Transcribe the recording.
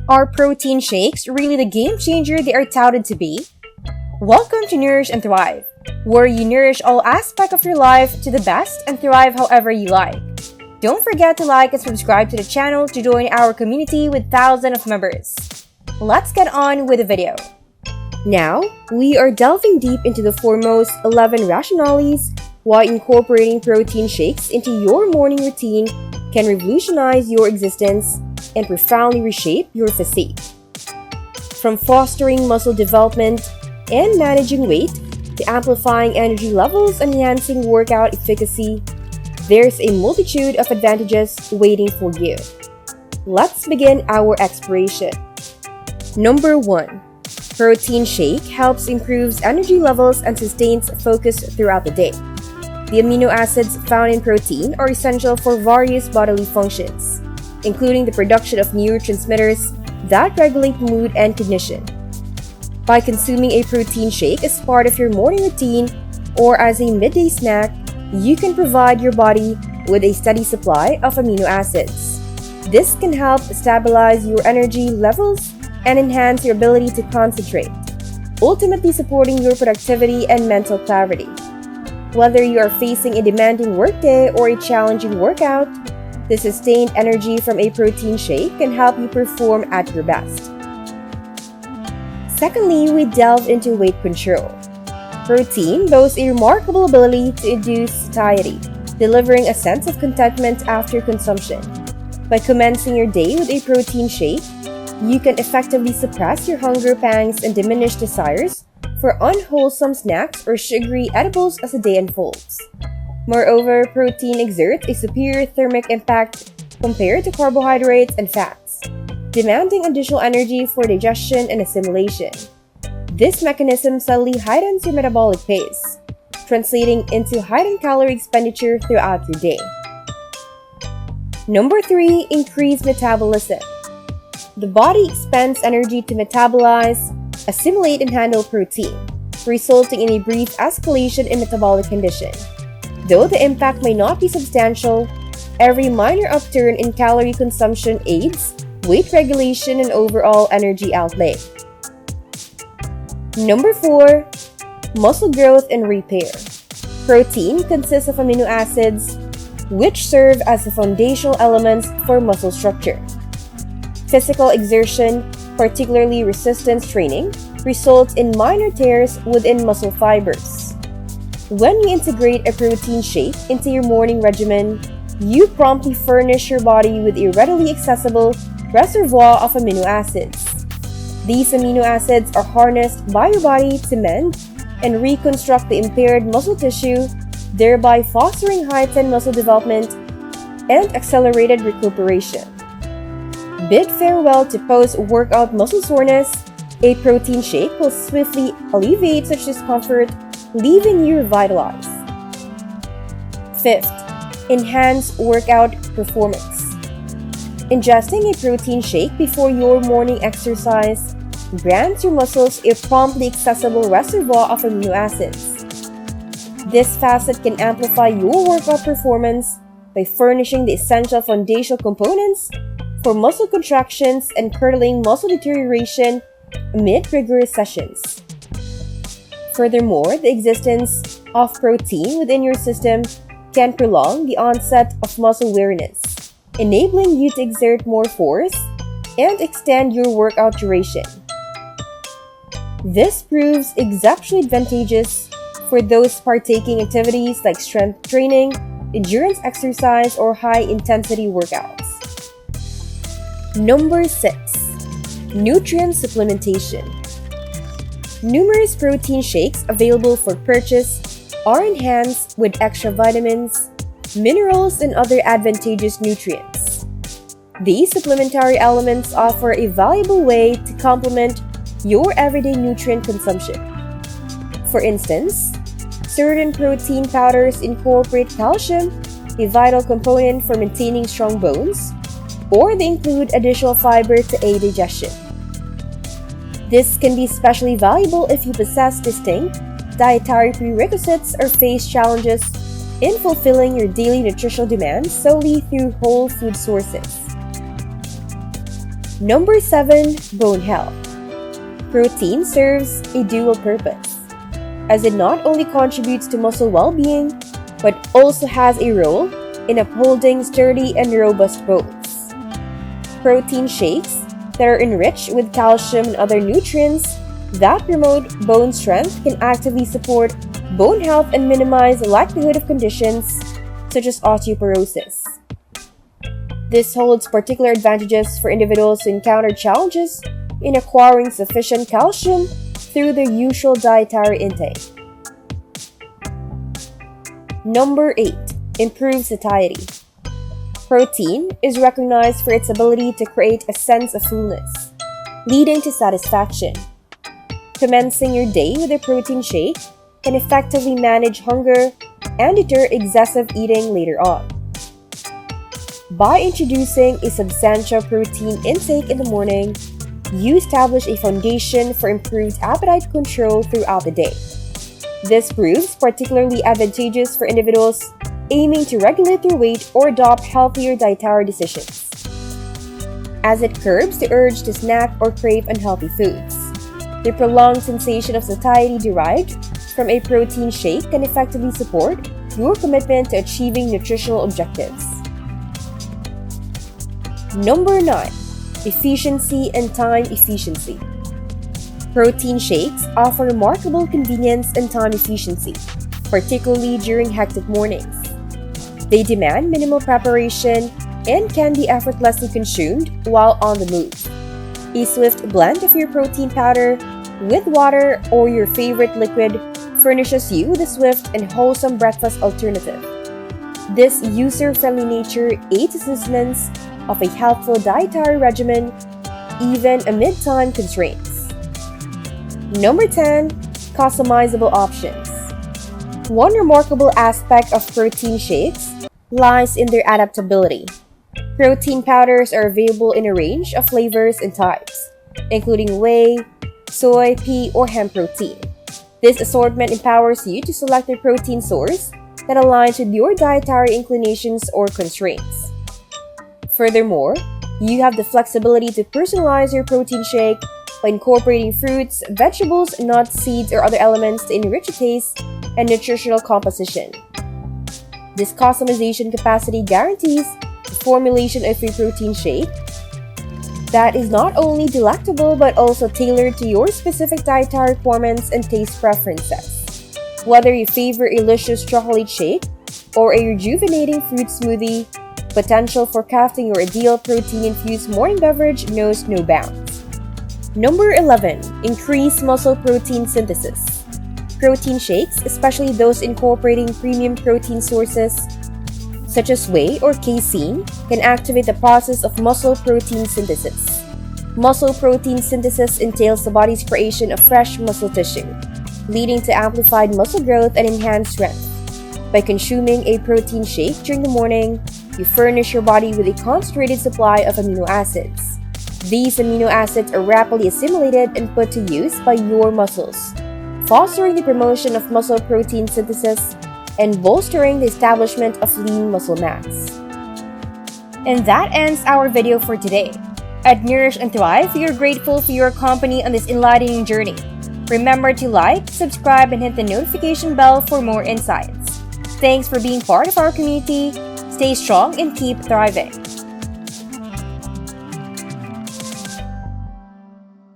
Are protein shakes really the game changer they are touted to be? Welcome to Nourish and Thrive, where you nourish all aspects of your life to the best and thrive however you like. Don't forget to like and subscribe to the channel to join our community with thousands of members. Let's get on with the video. Now, we are delving deep into the foremost 11 rationales why incorporating protein shakes into your morning routine can revolutionize your existence and profoundly reshape your physique. From fostering muscle development and managing weight to amplifying energy levels and enhancing workout efficacy, there's a multitude of advantages waiting for you. Let's begin our exploration. Number 1. Protein shake helps improve energy levels and sustains focus throughout the day. The amino acids found in protein are essential for various bodily functions, including the production of neurotransmitters that regulate mood and cognition. By consuming a protein shake as part of your morning routine or as a midday snack, you can provide your body with a steady supply of amino acids. This can help stabilize your energy levels and enhance your ability to concentrate, ultimately supporting your productivity and mental clarity. Whether you are facing a demanding workday or a challenging workout, the sustained energy from a protein shake can help you perform at your best. Secondly, we delve into weight control. Protein boasts a remarkable ability to induce satiety, delivering a sense of contentment after consumption. By commencing your day with a protein shake, you can effectively suppress your hunger pangs and diminish desires for unwholesome snacks or sugary edibles as the day unfolds. Moreover, protein exerts a superior thermic impact compared to carbohydrates and fats, demanding additional energy for digestion and assimilation. This mechanism subtly heightens your metabolic pace, translating into heightened calorie expenditure throughout your day. Number 3. Increased metabolism. The body expends energy to metabolize, assimilate, and handle protein, resulting in a brief escalation in metabolic condition. Though the impact may not be substantial, every minor upturn in calorie consumption aids weight regulation and overall energy outlay. Number 4. Muscle growth and repair. Protein consists of amino acids, which serve as the foundational elements for muscle structure. Physical exertion, particularly resistance training, results in minor tears within muscle fibers. When you integrate a protein shake into your morning regimen, you promptly furnish your body with a readily accessible reservoir of amino acids. These amino acids are harnessed by your body to mend and reconstruct the impaired muscle tissue, thereby fostering heightened muscle development and accelerated recuperation. Bid farewell to post-workout muscle soreness. A protein shake will swiftly alleviate such discomfort, leaving you revitalized. 5th, enhance workout performance. Ingesting a protein shake before your morning exercise grants your muscles a promptly accessible reservoir of amino acids. This facet can amplify your workout performance by furnishing the essential foundational components for muscle contractions and curtailing muscle deterioration amid rigorous sessions. Furthermore, the existence of protein within your system can prolong the onset of muscle weariness, enabling you to exert more force and extend your workout duration. This proves exceptionally advantageous for those partaking activities like strength training, endurance exercise, or high-intensity workouts. Number 6. Nutrient supplementation. Numerous protein shakes available for purchase are enhanced with extra vitamins, minerals, and other advantageous nutrients. These supplementary elements offer a valuable way to complement your everyday nutrient consumption. For instance, certain protein powders incorporate calcium, a vital component for maintaining strong bones, or they include additional fiber to aid digestion. This can be especially valuable if you possess distinct dietary prerequisites or face challenges in fulfilling your daily nutritional demands solely through whole food sources. Number 7. Bone health. Protein serves a dual purpose, as it not only contributes to muscle well-being, but also has a role in upholding sturdy and robust bones. Protein shakes that are enriched with calcium and other nutrients that promote bone strength can actively support bone health and minimize the likelihood of conditions such as osteoporosis. This holds particular advantages for individuals who encounter challenges in acquiring sufficient calcium through their usual dietary intake. Number 8. Improved satiety. Protein is recognized for its ability to create a sense of fullness, leading to satisfaction. Commencing your day with a protein shake can effectively manage hunger and deter excessive eating later on. By introducing a substantial protein intake in the morning, you establish a foundation for improved appetite control throughout the day. This proves particularly advantageous for individuals aiming to regulate their weight or adopt healthier dietary decisions, as it curbs the urge to snack or crave unhealthy foods. The prolonged sensation of satiety derived from a protein shake can effectively support your commitment to achieving nutritional objectives. Number 9. Efficiency and time efficiency. Protein shakes offer remarkable convenience and time efficiency, particularly during hectic mornings. They demand minimal preparation and can be effortlessly consumed while on the move. A swift blend of your protein powder with water or your favorite liquid furnishes you with a swift and wholesome breakfast alternative. This user-friendly nature aids the sustenance of a healthful dietary regimen even amid time constraints. Number 10. Customizable options. One remarkable aspect of protein shakes lies in their adaptability. Protein powders are available in a range of flavors and types, including whey, soy, pea, or hemp protein. This assortment empowers you to select a protein source that aligns with your dietary inclinations or constraints. Furthermore, you have the flexibility to personalize your protein shake by incorporating fruits, vegetables, nuts, seeds, or other elements to enrich the taste and nutritional composition. This customization capacity guarantees the formulation of a protein shake that is not only delectable but also tailored to your specific dietary requirements and taste preferences. Whether you favor a luscious chocolate shake or a rejuvenating fruit smoothie, potential for crafting your ideal protein-infused morning beverage knows no bounds. Number 11. Increase muscle protein synthesis. Protein shakes, especially those incorporating premium protein sources such as whey or casein, can activate the process of muscle protein synthesis. Muscle protein synthesis entails the body's creation of fresh muscle tissue, leading to amplified muscle growth and enhanced strength. By consuming a protein shake during the morning, you furnish your body with a concentrated supply of amino acids. These amino acids are rapidly assimilated and put to use by your muscles, fostering the promotion of muscle protein synthesis and bolstering the establishment of lean muscle mass. And that ends our video for today. At Nourish and Thrive, we are grateful for your company on this enlightening journey. Remember to like, subscribe, and hit the notification bell for more insights. Thanks for being part of our community. Stay strong and keep thriving.